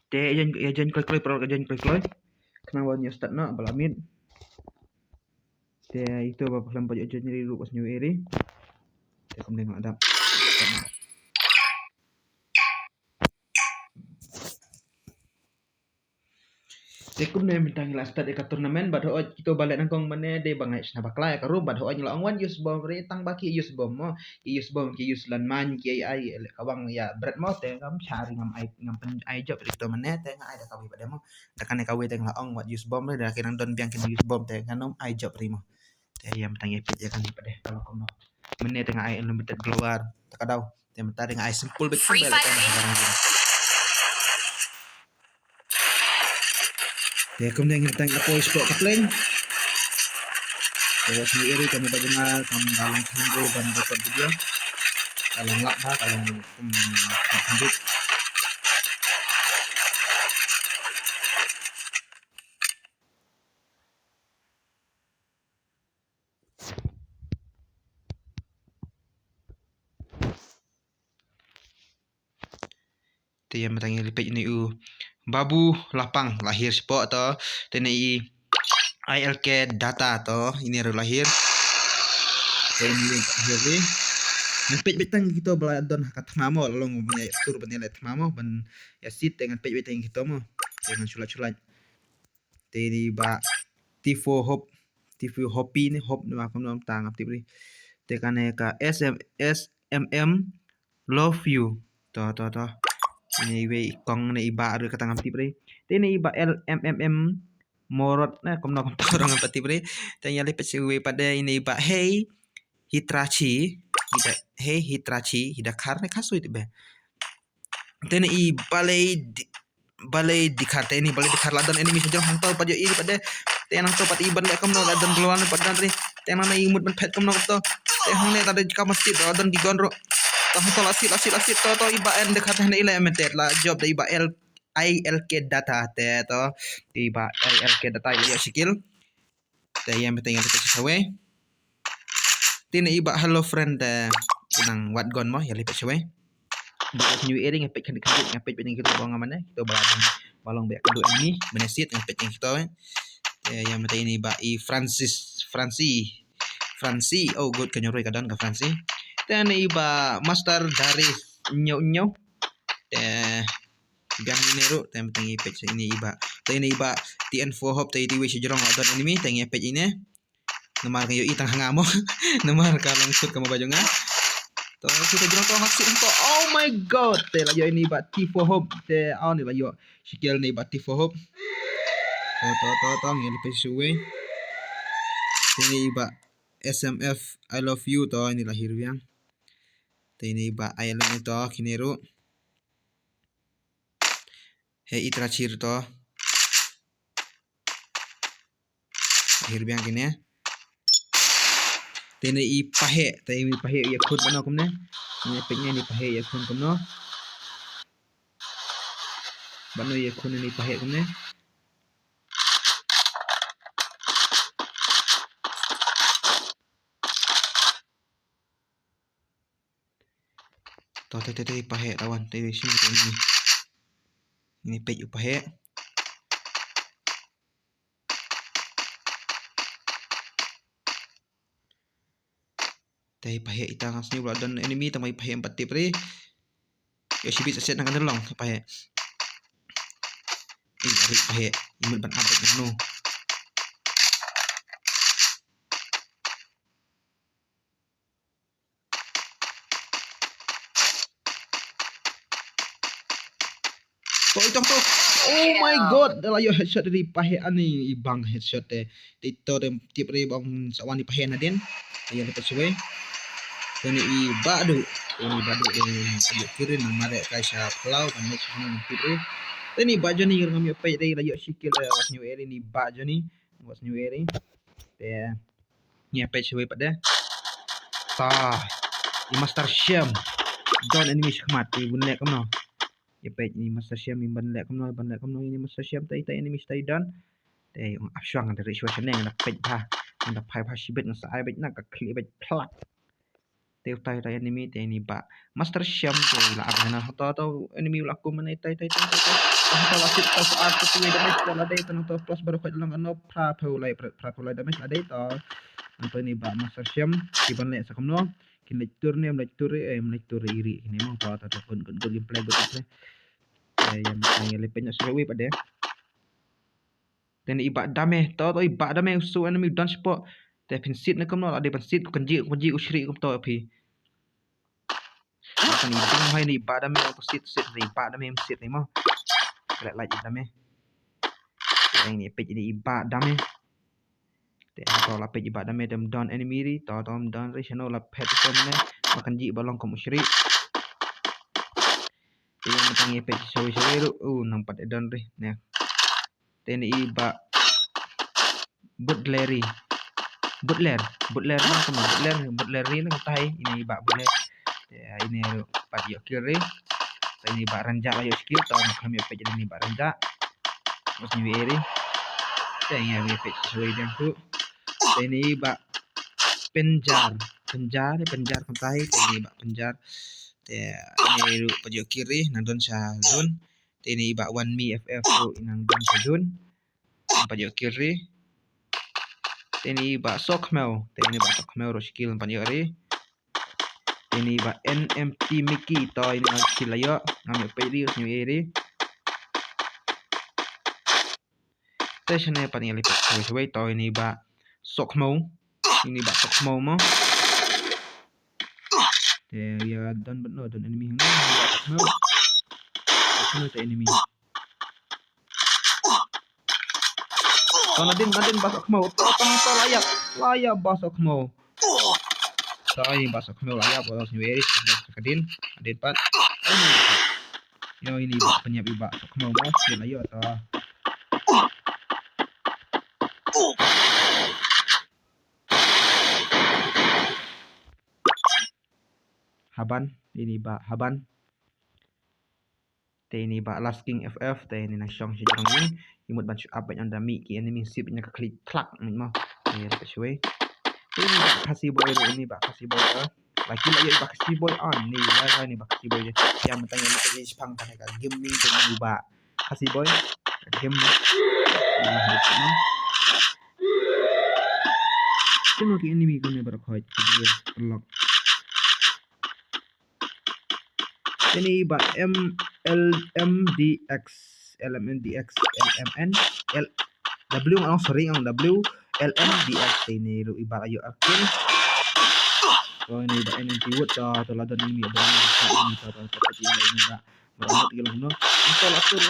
Te ejen kloi pro ejen kloi. Kenapa nya start na balamit. Te itu apa pelan pajak ejen nyeri lu pas new eri. Te kemudian ada. Tekum ne mentang la start dekat turnamen bad ho kita balik nangkong mane de bangai sna baklai karu bad ho nyela ongwan use bom re tang baki use bom mo use bom ki use lan man ki ai kawang ya berat mo te ngam cari ngam pen ai job itu mane te ngai da kawi pada mo tekan kawi te ngla ong wat use bom re da kinang don biang kin use bom te kanom ai job rimo te yang mentang epit ya kan pada kalau kono mane te ngai unlimited keluar takadau te mentang ngai simpul betul balik kan ya kemudian kita apoy sport kepleng ya sendiri eri kami bagaimana kami dalam sendiri dan record video kalau nggak kalau hidup itu yang bertanya lipet ini babu lapang lahir sport atau TNI ILK data atau ini harus lahir ini lahir ni ngepet betang kita beladon kat mamo long punya tur penilai mamo ben ya sit dengan pet betang kita mo dengan sulat-sulat tadi ba tifo hopi ni hop ni aku nom tang aktif ni tekan ka SMM love you to ini we kong ni iba ada katang aktif ni ini iba LMMM morot na kom nom orang aktif ni tanya lepet we pada ini iba hey Hitrachi hidakar ne kaso itu be tene I balai dikarte ini balai dikar ladan enemy saja hangtau pada ini pada tenang to pada iban le kamno ladan keluar pada tadi tenang na imut ben pet kamno to hang ne tadi jika masjid ladan di gondro to hangtau asit to iba en dekat ne ile emetet la job de iba ILK data te to iba ILK data ya skill te yang penting yang kita sawe tine iba hello friend nang wat gon mo ya lipat sawe buat new eri ngepet kan ngepet pening kita bawang mana kita balong be kedua ini menesit ngepet kita yang penting ini iba Franci oh good kanyoroi kadang ke Franci dan iba master dari nyo biang minero yang penting ipet ini iba TN4 hop tadi we sejurong adon enemy teng ipet ini nomor kayo itang hangamo nomor kalong sud kamu bajunga to kita jurong ko haksit to oh my god te layo ini ba T4 hop te on ni layo skill ni ba T4 hop to ngel pesuwe ini ba SMF I love you to ini lahir biang te ini ba I love you to kinero he itrachir to lahir biang kini tene I pahe ya khud bana kumne ni penya ni pahe ya khun kumno bano ya khun ni pahe kumne to pahe lawan te sini ini pej pahe tay pahe itang asni dan enemy tamai pahe 4 tip re ya sibit set nang kandelong pahe ari pahe imut ban update no to itong to oh my god dalayo headshot dari pahe ani ibang headshot tito tip re bang sawani pahe na din ayo lepas suwe ini badu ini kiri nang mare kaisa plau kan next nang kiri ini baju ni ngam yo pay dai layo sikil was new eri ni baju ni was new eri te ni pay suwe pada ta i master sham don enemy khmat i bunle kamno ya pay ni master sham i banle kamno ini master sham tai enemy stay don te apsyang dari situation nang pay ba nang pai pa sibet nang sai bet nak klik bet plak Teu tai tai enemy te ini ba Master Sham te la abana to enemy la ko mana tai tai tai tai to la sit to art to we damage to la dai to plus baru ko lang no pra pulai damage la dai to anto ini ba Master Sham kiban le sakam no kin lecture ne lecture lecture iri ini mau to good gameplay yang tanya le penya sewe pada dan iba dame to iba dame so enemy don't spot te pin sit na kam no la de pin sit kan ji usri kam to pi kan ni ding hai ni iba dame to sit ni iba dame sit ni mau lại lại dame yang ni page ni iba dame te to la page iba dame dem don enemy ri to tom don ri channel la pet to mane makan ji balong kam usri yang matang page sewe ru nampak don ri ne te ni iba Butler sama Butler ini katai ini bak boleh ya ini pat yo kiri ini bak ranjak lah yo skill tau kami page ini bak ranjak terus ni eri dan yang page sesuai dengan tu ini bak penjar katai ini bak penjar ya ini page yo kiri nandon zone ini bak one me ff nandon zone page yo kiri ini ba sokmel ini ba sokmel ro skill panjari ini ba nmt Mickey to ini ba skill ayo ngambil pedi new eri station ne paling lipat sesuai to ini ba sokmel mo ya dan benar dan enemy ini sokmel to enemy Nadin basok mau to layak basok mau Soalnya basok mau layak bolos nyeri kadin pat yo ini penyap iba basok mau skin ayo to Haban ini ba Haban ini ba last king ff ini na shong si jong ini imut ban up ban anda mi ki enemy sip nya klik klak mau ya sesuai ini ba kasih boy ini ba kasih boy lagi lagi ba kasih boy on ni lah ini ba kasih boy yang bertanya ni pergi Jepang kan game ni dengan ba kasih boy game ni Cuma ki enemy ko ne berkhoi lock ini ba LMDX LMN W sorry ang W LMDX ini lu iba ayo akin ini ba NNT wood to ladan ini ada ini to ini ba meramut gitu no itu atur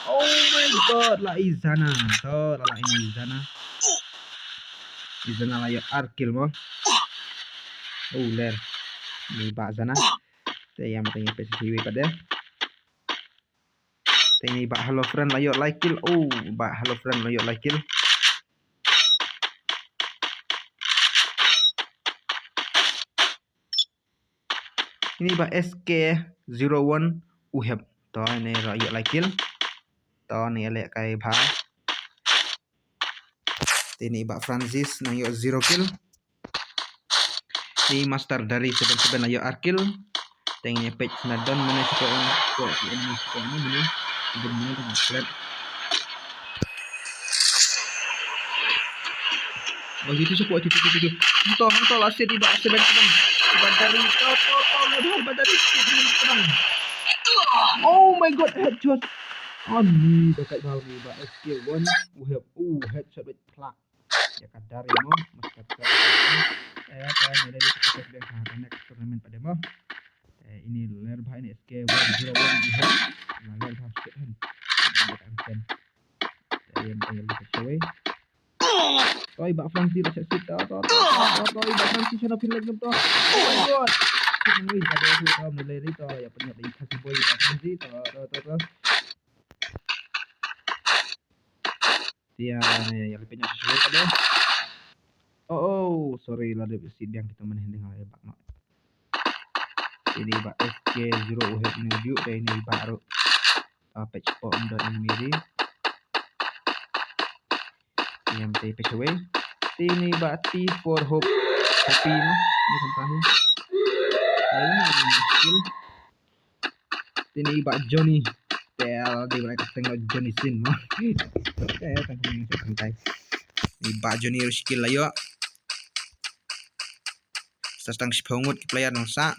oh my god la izana to la ini izana la yo arkil mo ler ni ba zana te yang matanya PCCW pada ini ba hello friend la yo like kill ba hello friend la yo like kill ini ba SK01 uheb to ini la yo like kill to ni elek kai ba ini ba Francis na yo 0 kill ini master dari 77 na yo arkil tengnya page na don mana suka ini suka ini benar dengan flat oh itu support itu entah lah sih tidak sedang dari oh my god headshot ni dekat bawah ni ba SK1 headshot with plug ya kadari mo mas kapten kan ada di proses yang next turnamen pada mo ini ler bah ini SK101 ler bah kan kan yang sesuai toy ba Francis sa sita to toy ba Francis na pinag to oh my god ini pada su to mulai rito ya punya di kasih boy ba Francis to dia yang punya sesuai pada sorry lah dari sidang kita menhending hal bak mak ini ba SK0 head menuju dan ini baru patch pom dan ini miri yang tay pechaway tini ba T4 Hopi no ni kampahin ayun skill tini ba Johnny tel di ba tengok Johnny Sin mo tengok sa kantay ni ba Johnny skill ayo sa stang spongut player nang sa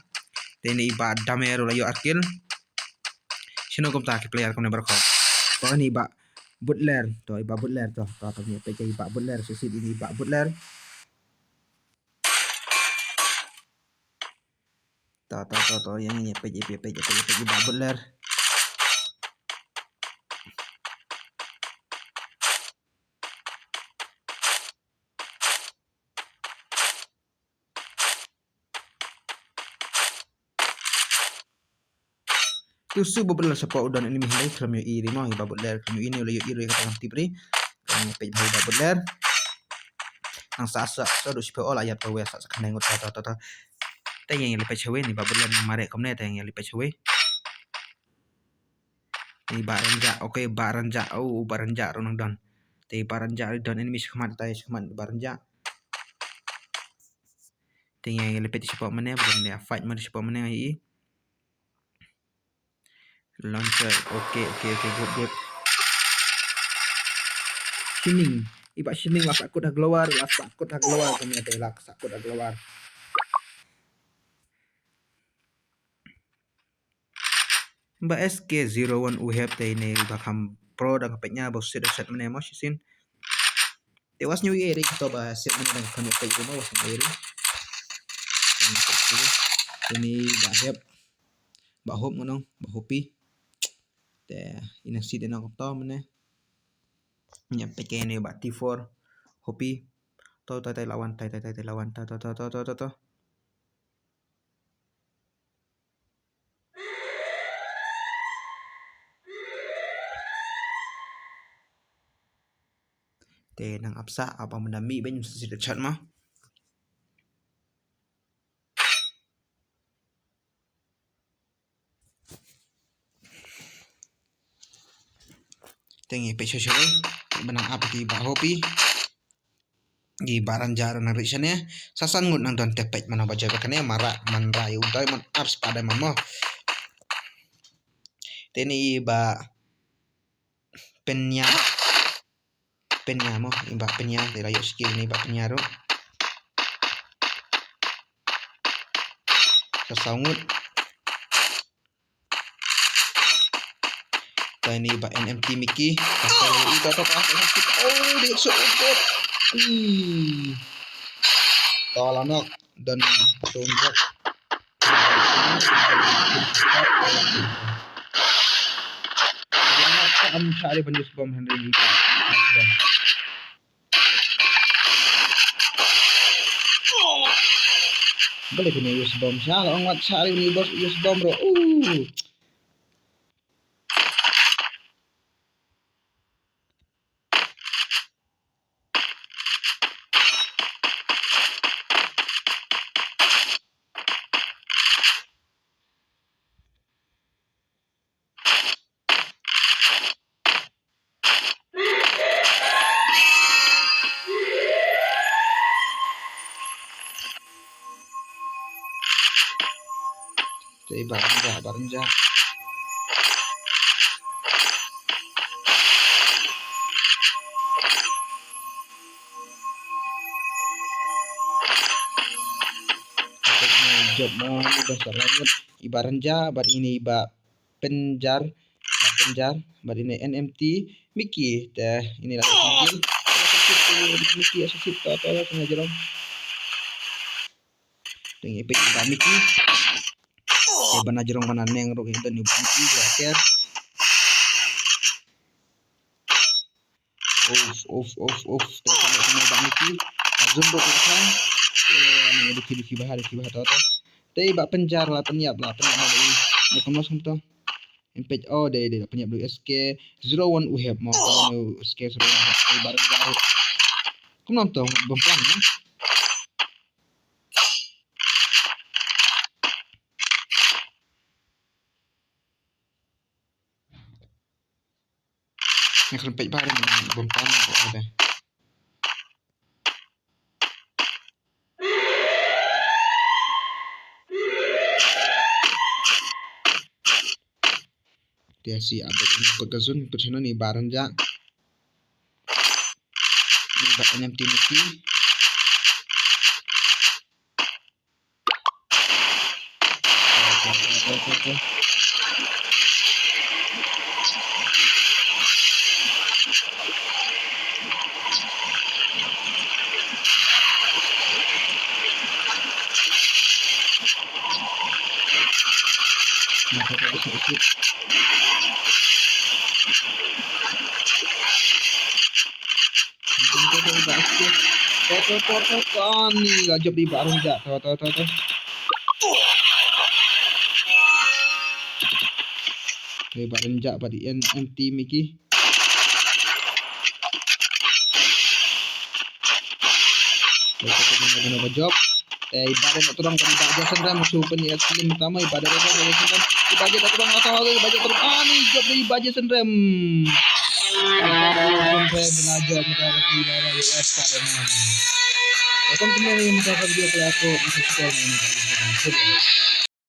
tini ba Damero layo arkil sino kom ta player kom na barko to ni ba Butler to iba Butler to ni pe iba Butler so si ini iba Butler to yang ini pe iba Butler Tusu Butler sapa udan ini mihai kram yo iri mo iba Butler kram yo ini yo iri kata tipri kami pe iba Butler ang sasa so do sipo ola ya to we sa kaneng to tay yang lipat chewe ni ba Butler nang mare komne tay yang lipat chewe ni baranja okay baranja baranja ro nang don tay baranja don ini miskhmat tay khmat baranja tay yang lipat sipo mane bukan dia fight mane sipo mane ai launcher okay good shining iba shining lah sakut dah keluar kami ada lah sakut dah keluar Mbak SK01 uhep tay ne bakam pro dah kapetnya bos set mana mo sin tewas new year to ba set mana dah kami pay mo was new year ini bahep bahop ngono bahopi te ina siden ako to mana nyampe kene ba T4 hopi to lawan lawan to te nang apsa apa mendami ben sisi chat mah tengi pe shoshoy benang apti ba hopi di baran jaran na risane sasan ngut nang don tepet mana baja bakane mara man rayu dai man ars pada mamo teni ba penya mo imba penya de rayo skill ni ba penya ro sasangut teni ba NMT Mickey ito oh dia so good tolanok dan tunjuk am sari penjus bom Henry boleh kena use bom siya ang wat sari ni bos use bom bro Jadi baranja job mo besar banget ibaranja bar ini iba penjar bar ini NMT Mickey teh ini lah Mickey asik apa sengaja dong dengan ipa iba Mickey iba na jerong mana neng ro itu ni Mickey waker off teh sama iba Mickey zoom do kan ini duki bahar to teh iba penjar lah penyiap dari konos to impej de penyiap dari SK01 uhep mau SK01 barang jaru kumnon to bomplang ya yang pej barang bomplang ada si abek ini pagkazun persona ni barang ja ni ba anyam tiniki ni gajab di barang ja to ni barang ja pa di MT Miki Benar job ibadah nak turang pada baja sendiri musuh pen ya film pertama ibadah itu boleh sendiri ibadah tak turang atau ibadah turang ni job dari baja sendiri belajar mereka ibadah US pada mana. Akan kembali mereka video pelaku di sekolah ini.